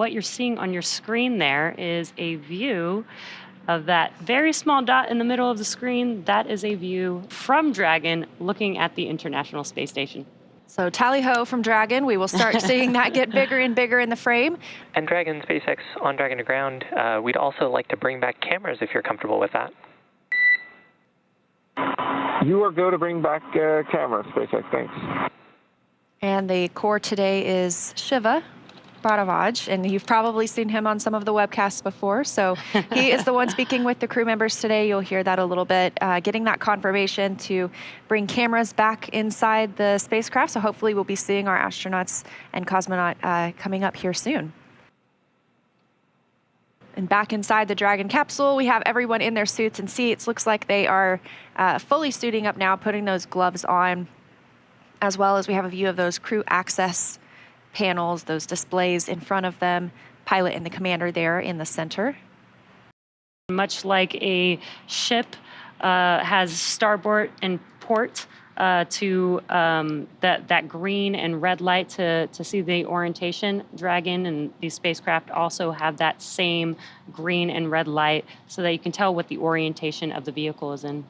what you're seeing on your screen there is a view of that very small dot in the middle of the screen. That is a view from Dragon looking at the International Space Station. So tally-ho from Dragon. We will start seeing that get bigger and bigger in the frame. And Dragon, SpaceX on Dragon to ground, we'd also like to bring back cameras if you're comfortable with that. You are go to bring back cameras, SpaceX, thanks. And the core today is Shiva Bharavaj, and you've probably seen him on some of the webcasts before. So he is the one speaking with the crew members today. You'll hear that a little bit, getting that confirmation to bring cameras back inside the spacecraft. So hopefully we'll be seeing our astronauts and cosmonaut coming up here soon. And back inside the Dragon capsule, we have everyone in their suits and seats. Looks like they are fully suiting up now, putting those gloves on, as well as we have a view of those crew access panels, those displays in front of them, pilot and the commander there in the center. Much like a ship has starboard and port to that green and red light to see the orientation, Dragon and these spacecraft also have that same green and red light so that you can tell what the orientation of the vehicle is in.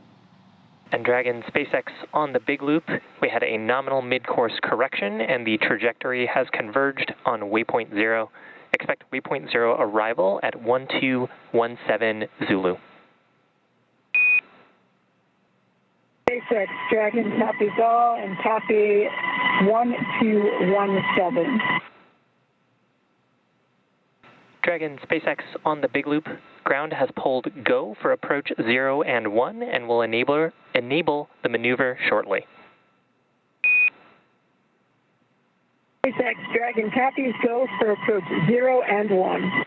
And Dragon, SpaceX on the big loop, we had a nominal mid-course correction and the trajectory has converged on waypoint 0. Expect waypoint 0 arrival at 1217 Zulu. SpaceX Dragon copies all and copy 1217. Dragon, SpaceX on the big loop, ground has pulled go for approach 0 and 1 and will enable the maneuver shortly. SpaceX Dragon copies go for approach 0 and 1.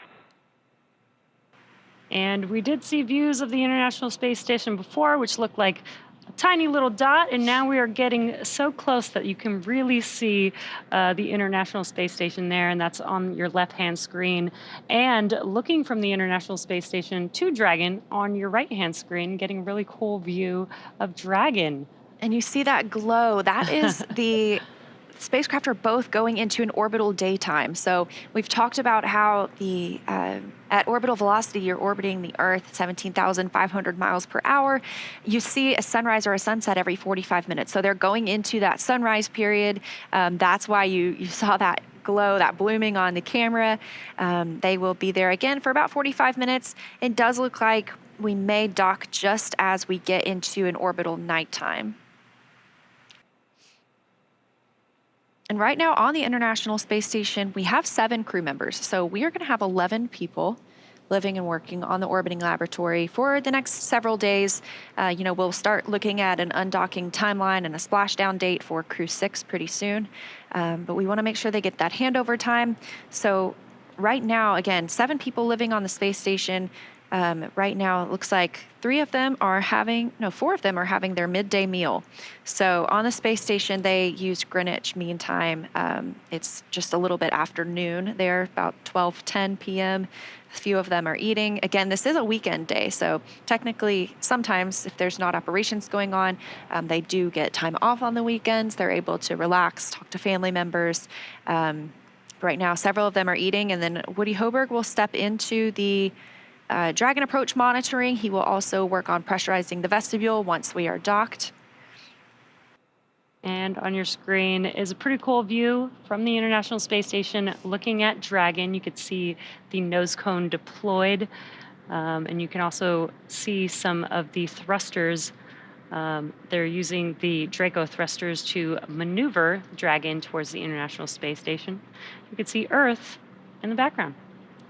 And we did see views of the International Space Station before, which looked like a tiny little dot, and now we are getting so close that you can really see the International Space Station there, and that's on your left-hand screen. And looking from the International Space Station to Dragon on your right-hand screen, getting a really cool view of Dragon. And you see that glow. That is the spacecraft are both going into an orbital daytime. So we've talked about how the at orbital velocity, you're orbiting the Earth 17,500 miles per hour. You see a sunrise or a sunset every 45 minutes. So they're going into that sunrise period. That's why you saw that glow, that blooming on the camera. They will be there again for about 45 minutes. It does look like we may dock just as we get into an orbital nighttime. And right now on the International Space Station, we have 7 crew members. So we are going to have 11 people living and working on the orbiting laboratory for the next several days. We'll start looking at an undocking timeline and a splashdown date for Crew-7 pretty soon. But we want to make sure they get that handover time. So right now, again, 7 people living on the space station. Right now, it looks like 4 of them are having their midday meal. So on the space station, they use Greenwich Mean Time. It's just a little bit after noon there, about 12:10 p.m. A few of them are eating. Again, this is a weekend day, so technically, sometimes if there's not operations going on, they do get time off on the weekends. They're able to relax, talk to family members. Right now, several of them are eating, and then Woody Hoberg will step into the Dragon approach monitoring. He will also work on pressurizing the vestibule once we are docked. And on your screen is a pretty cool view from the International Space Station looking at Dragon. You could see the nose cone deployed, and you can also see some of the thrusters. They're using the Draco thrusters to maneuver Dragon towards the International Space Station. You can see Earth in the background.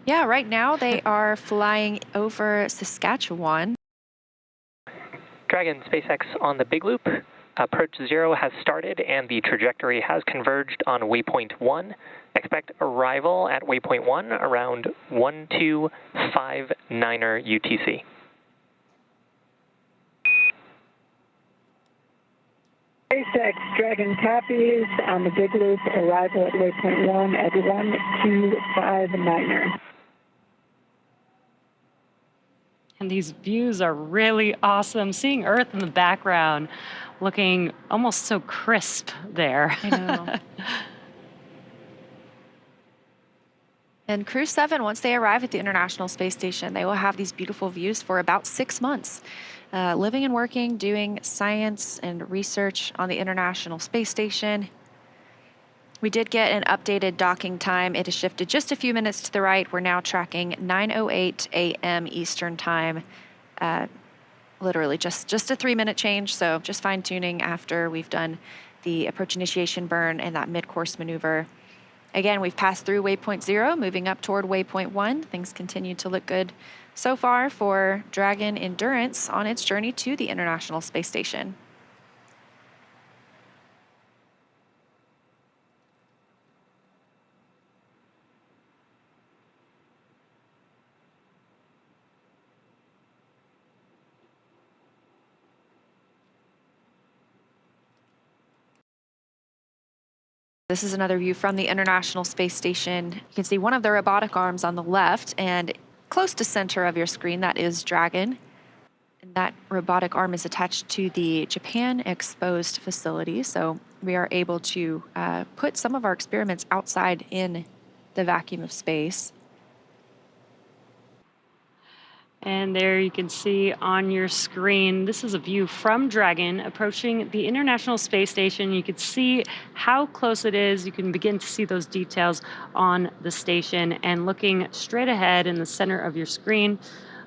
Yeah, right now they are flying over Saskatchewan. Dragon, SpaceX on the big loop. Approach 0 has started and the trajectory has converged on waypoint 1. Expect arrival at waypoint 1 around 1259 UTC. SpaceX Dragon copies on the big loop, arrival at waypoint 1 at 1259. And these views are really awesome. Seeing Earth in the background, looking almost so crisp there. I know. And Crew-7, once they arrive at the International Space Station, they will have these beautiful views for about 6 months, living and working, doing science and research on the International Space Station. We did get an updated docking time. It has shifted just a few minutes to the right. We're now tracking 9:08 a.m. Eastern Time. Literally just a 3-minute change, so just fine-tuning after we've done the approach initiation burn and that mid-course maneuver. Again, we've passed through waypoint 0, moving up toward waypoint 1. Things continue to look good so far for Dragon Endurance on its journey to the International Space Station. This is another view from the International Space Station. You can see one of the robotic arms on the left, and close to center of your screen, that is Dragon. And that robotic arm is attached to the Japan exposed facility, so we are able to put some of our experiments outside in the vacuum of space. And there you can see on your screen, this is a view from Dragon approaching the International Space Station. You can see how close it is. You can begin to see those details on the station. And looking straight ahead in the center of your screen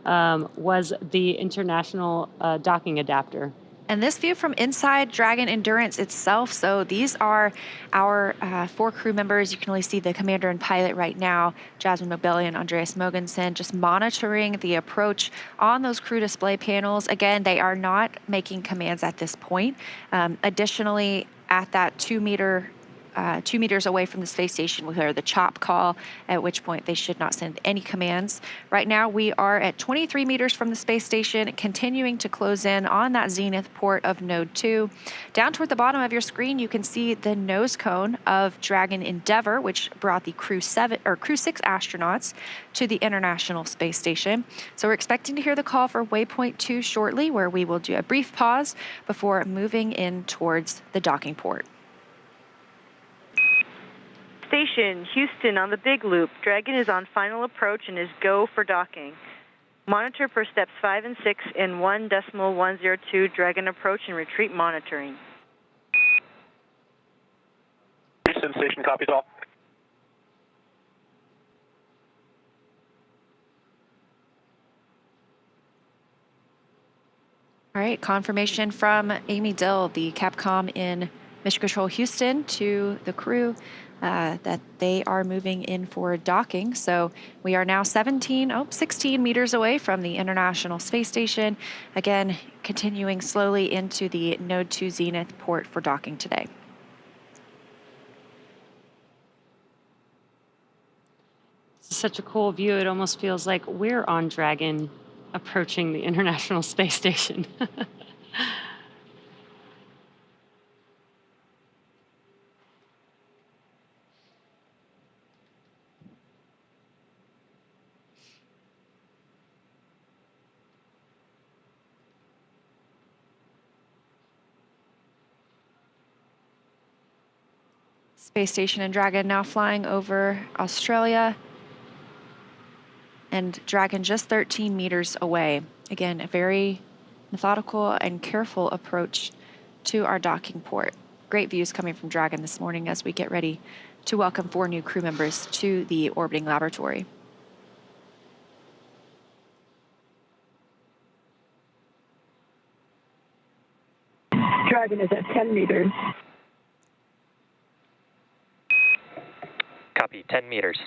was the International Docking Adapter. And this view from inside Dragon Endurance itself, so these are our 4 crew members. You can only see the commander and pilot right now, Jasmin Moghbeli and Andreas Mogensen, just monitoring the approach on those crew display panels. Again, they are not making commands at this point. Additionally, at that 2 meters away from the space station, we hear the chop call, at which point they should not send any commands. Right now, we are at 23 meters from the space station, continuing to close in on that zenith port of Node 2. Down toward the bottom of your screen, you can see the nose cone of Dragon Endeavour, which brought the Crew-7 or Crew-6 astronauts to the International Space Station. So we're expecting to hear the call for waypoint 2 shortly, where we will do a brief pause before moving in towards the docking port. Station, Houston on the Big Loop. Dragon is on final approach and is go for docking. Monitor per steps 5 and 6 in 1.102 Dragon approach and retreat monitoring. Houston Station copies all. All right, confirmation from Amy Dill, the Capcom in Mission Control Houston, to the crew that they are moving in for docking. So we are now 16 meters away from the International Space Station. Again, continuing slowly into the Node 2 Zenith port for docking today. It's such a cool view. It almost feels like we're on Dragon approaching the International Space Station. Space Station and Dragon now flying over Australia, and Dragon just 13 meters away. Again, a very methodical and careful approach to our docking port. Great views coming from Dragon this morning as we get ready to welcome 4 new crew members to the orbiting laboratory. Dragon is at 10 meters. Copy, 10 meters.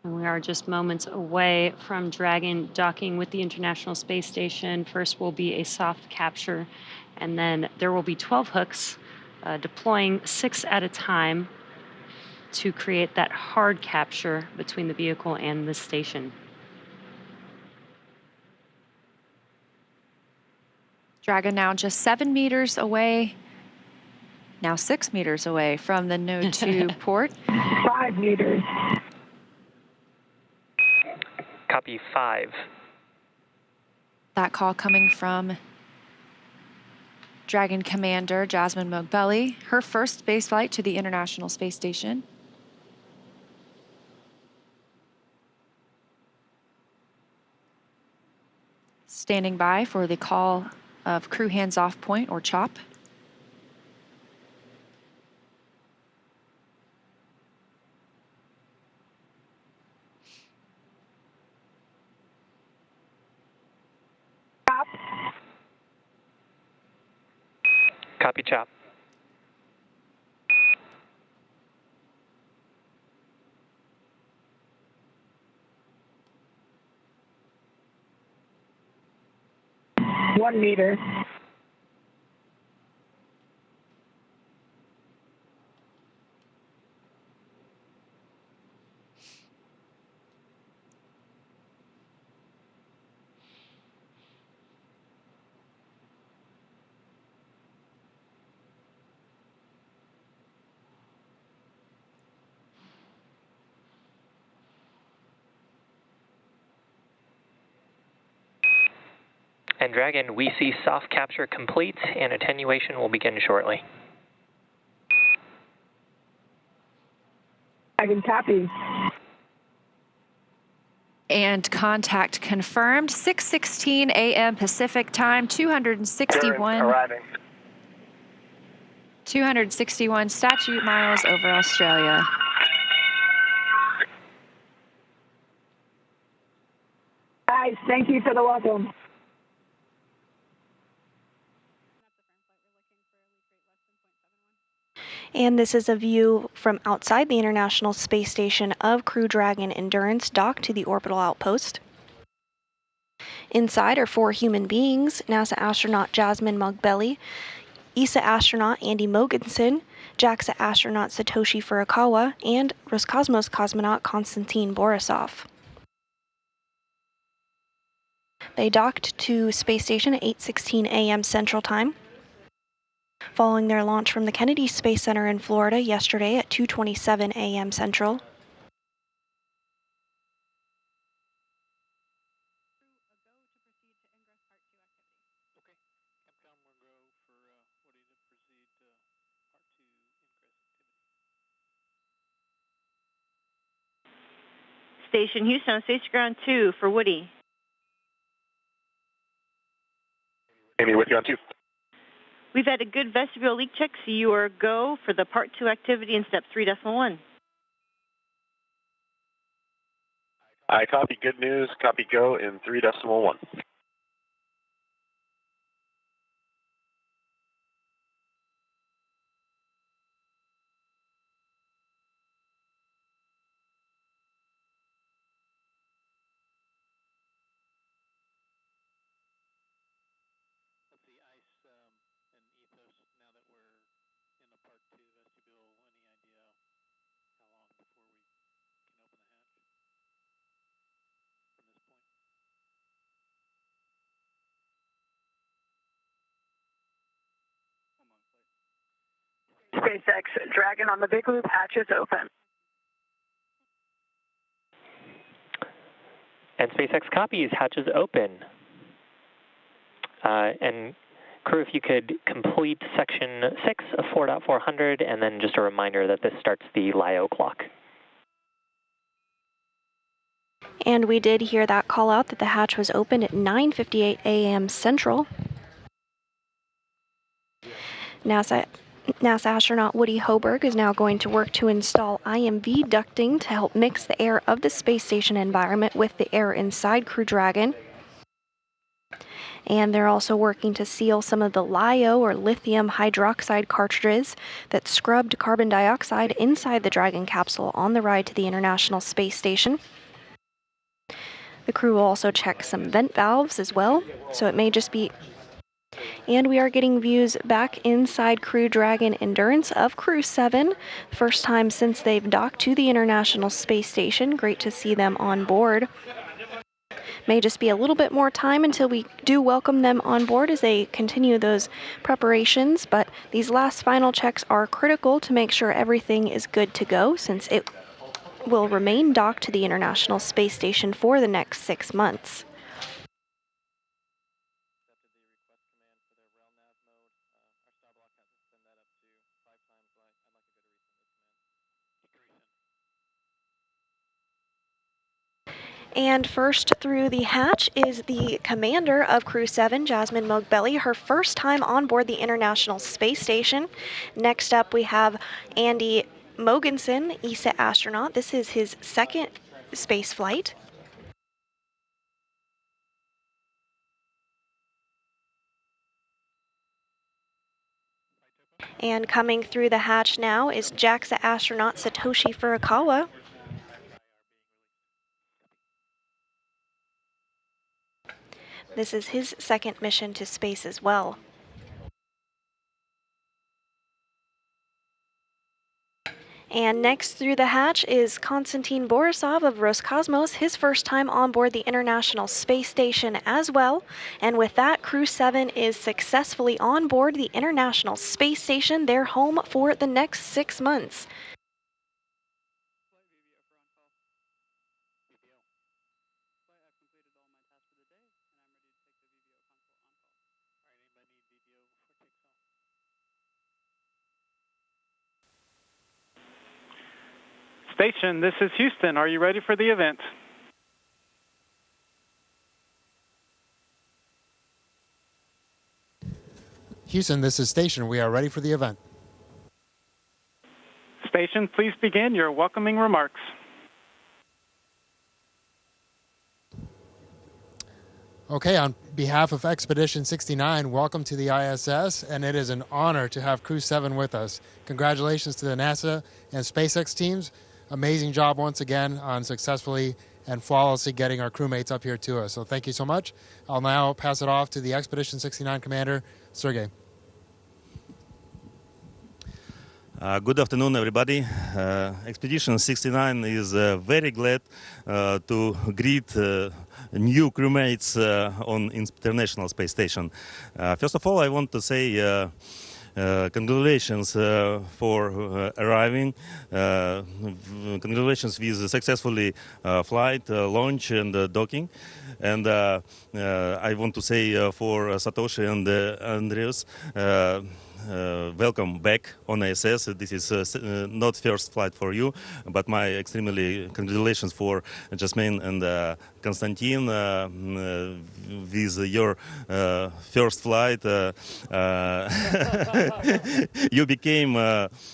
And we are just moments away from Dragon docking with the International Space Station. First will be a soft capture, and then there will be 12 hooks deploying 6 at a time to create that hard capture between the vehicle and the station. Dragon now just 7 meters away, now 6 meters away from the Node 2 port. 5 meters. Copy 5. That call coming from Dragon Commander Jasmin Moghbeli, her first spaceflight to the International Space Station. Standing by for the call of crew hands-off point, or CHOP. Stop. Copy CHOP. One meter. And Dragon, we see soft capture complete, and attenuation will begin shortly. Dragon copies. And contact confirmed. 6:16 a.m. Pacific time, 261 statute miles over Australia. Guys, thank you for the welcome. And this is a view from outside the International Space Station of Crew Dragon Endurance docked to the orbital outpost. Inside are 4 human beings: NASA astronaut Jasmin Moghbeli, ESA astronaut Andy Mogensen, JAXA astronaut Satoshi Furukawa, and Roscosmos cosmonaut Konstantin Borisov. They docked to space station at 8:16 a.m. Central Time, following their launch from the Kennedy Space Center in Florida yesterday at 2:27 a.m. Central. Station Houston on Station Ground 2 for Woody. Amy, with you on 2. We've had a good vestibule leak check, so you are go for the Part 2 activity in Step 3.1. I copy. Good news. Copy go in 3.1. SpaceX Dragon on the big loop, hatches open. And SpaceX copies, hatches open. And crew, if you could complete section 6 of 4.400, and then just a reminder that this starts the LIO clock. And we did hear that call out that the hatch was opened at 9:58 a.m. Central. NASA astronaut Woody Hoberg is now going to work to install IMV ducting to help mix the air of the space station environment with the air inside Crew Dragon. And they're also working to seal some of the LiO, or lithium hydroxide cartridges that scrubbed carbon dioxide inside the Dragon capsule on the ride to the International Space Station. The crew will also check some vent valves as well, so it may just be... And we are getting views back inside Crew Dragon Endurance of Crew-7, first time since they've docked to the International Space Station. Great to see them on board. May just be a little bit more time until we do welcome them on board as they continue those preparations, but these last final checks are critical to make sure everything is good to go, since it will remain docked to the International Space Station for the next 6 months. And first through the hatch is the commander of Crew-7, Jasmin Moghbeli, her first time on board the International Space Station. Next up we have Andy Mogensen, ESA astronaut. This is his second space flight. And coming through the hatch now is JAXA astronaut Satoshi Furukawa. This is his second mission to space as well. And next through the hatch is Konstantin Borisov of Roscosmos, his first time on board the International Space Station as well. And with that, Crew-7 is successfully on board the International Space Station, their home for the next 6 months. Station, this is Houston. Are you ready for the event? Houston, this is Station. We are ready for the event. Station, please begin your welcoming remarks. Okay, on behalf of Expedition 69, welcome to the ISS, and it is an honor to have Crew-7 with us. Congratulations to the NASA and SpaceX teams. Amazing job once again on successfully and flawlessly getting our crewmates up here to us. So thank you so much. I'll now pass it off to the Expedition 69 commander, Sergey. Good afternoon, everybody. Expedition 69 is very glad to greet new crewmates on International Space Station. First of all, I want to say congratulations for arriving. Congratulations with successfully flight, launch, and docking. And I want to say for Satoshi and Andreas, welcome back on ISS. This is not first flight for you, but my extremely congratulations for Jasmin and Konstantin with your first flight. You became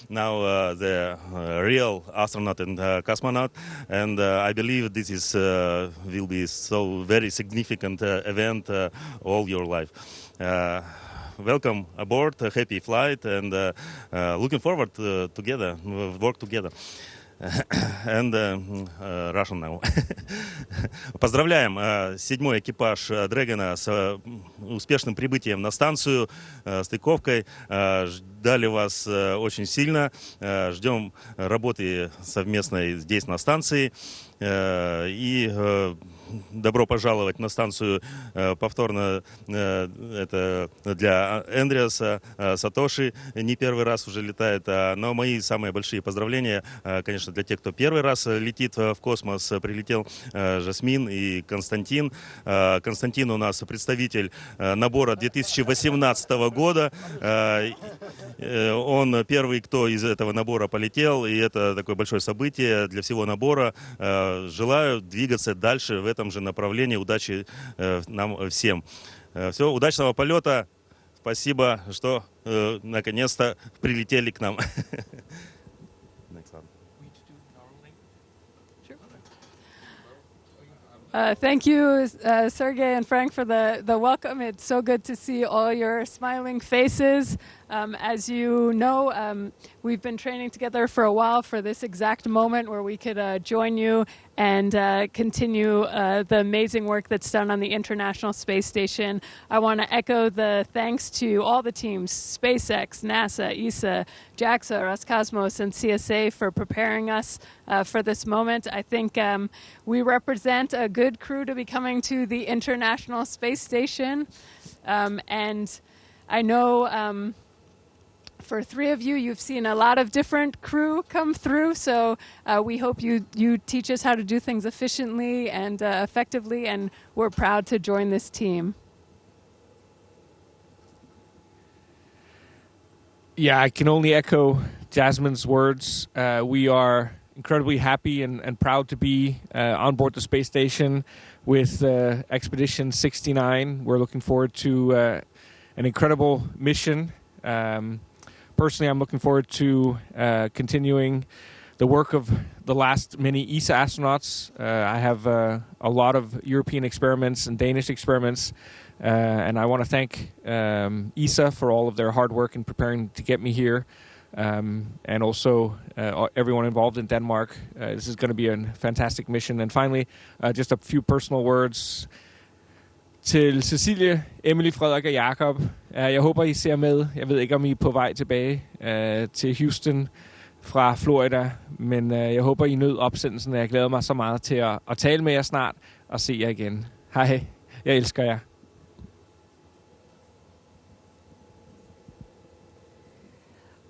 now the real astronaut and cosmonaut, and I believe this is will be so very significant event all your life. Welcome aboard, happy flight, and looking forward to together, work together. And Russian now. Поздравляем седьмой экипаж Дрэгона с успешным прибытием на станцию, стыковкой. Ждали вас очень сильно. Ждем работы совместной здесь на станции. И добро пожаловать на станцию повторно. Это для Андреаса, Сатоши не первый раз уже летает. Но мои самые большие поздравления, конечно, для тех, кто первый раз летит в космос. Прилетел Жасмин и Константин. Константин у нас представитель набора 2018 года. Он первый, кто из этого набора полетел, и это такое большое событие для всего набора. Желаю двигаться дальше в этом же направлении. Удачи нам всем. Все, удачного полета. Спасибо, что наконец-то прилетели к нам. Thank you, Sergey and Frank, for the welcome. It's so good to see all your smiling faces. As you know, we've been training together for a while for this exact moment where we could join you and continue the amazing work that's done on the International Space Station. I want to echo the thanks to all the teams, SpaceX, NASA, ESA, JAXA, Roscosmos, and CSA for preparing us for this moment. I think we represent a good crew to be coming to the International Space Station. And I know for three of you, you've seen a lot of different crew come through, so we hope you teach us how to do things efficiently and effectively, and we're proud to join this team. Yeah, I can only echo Jasmin's words. We are incredibly happy and proud to be on board the space station with Expedition 69. We're looking forward to an incredible mission. Personally, I'm looking forward to continuing the work of the last many ESA astronauts. I have a lot of European experiments and Danish experiments, and I want to thank ESA for all of their hard work in preparing to get me here, and also everyone involved in Denmark. This is going to be a fantastic mission. And finally, just a few personal words til Cecilie, Emily, Frederik og Jakob. Jeg håber, I ser med. Jeg ved ikke, om I er på vej tilbage til Houston fra Florida, men jeg håber, I nød opsendelsen, og jeg glæder mig så meget til at tale med jer snart og se jer igen. Hej, jeg elsker jer.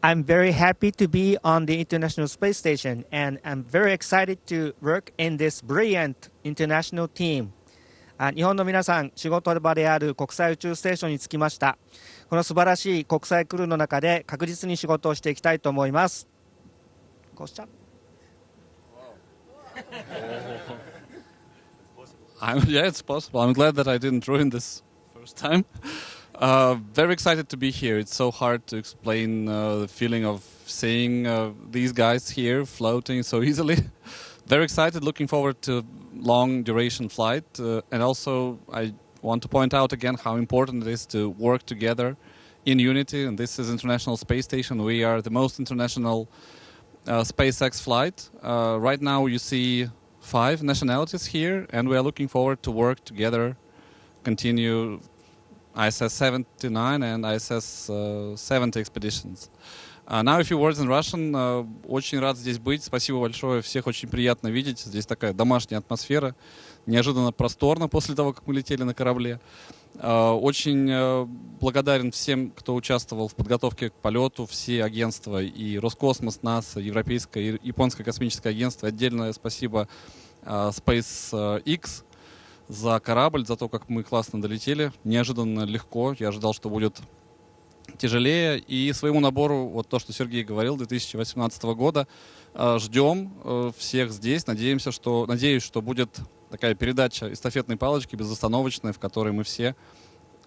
I'm very happy to be on the International Space Station, and I'm very excited to work in this brilliant international team. 日本の皆さん、仕事場である国際宇宙ステーションに着きました。この素晴らしい国際クルーの中で確実に仕事をしていきたいと思います。Yeah, it's possible. I'm glad that I didn't ruin this first time. Very excited to be here. It's so hard to explain the feeling of seeing these guys here floating so easily. Very excited, looking forward to long duration flight. And also I want to point out again how important it is to work together in unity. And this is International Space Station. We are the most international SpaceX flight. Right now you see 5 nationalities here, and we are looking forward to work together, continue ISS 79 and ISS 70 expeditions. Now a few words in Russian. Очень рад здесь быть. Спасибо большое. Всех очень приятно видеть. Здесь такая домашняя атмосфера. Неожиданно просторно после того, как мы летели на корабле. Очень благодарен всем, кто участвовал в подготовке к полету. Все агентства, и Роскосмос, НАСА, Европейское и Японское космическое агентство. Отдельное спасибо SpaceX за корабль, за то, как мы классно долетели. Неожиданно легко. Я ожидал, что будет тяжелее. И своему набору, вот то, что Сергей говорил, 2018 года, ждем всех здесь. Надеюсь, что будет такая передача эстафетной палочки безостановочная, в которой мы все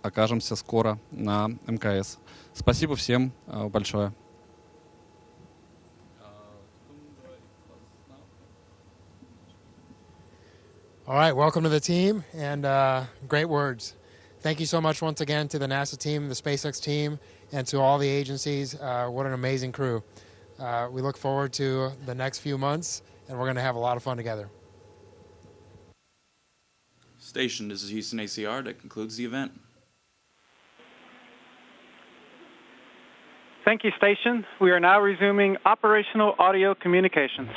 окажемся скоро на МКС. Спасибо всем большое. All right, welcome to the team, and great words. Thank you so much once again to the NASA team, the SpaceX team, and to all the agencies. What an amazing crew. We look forward to the next few months, and we're going to have a lot of fun together. Station, this is Houston ACR. That concludes the event. Thank you, Station. We are now resuming operational audio communications.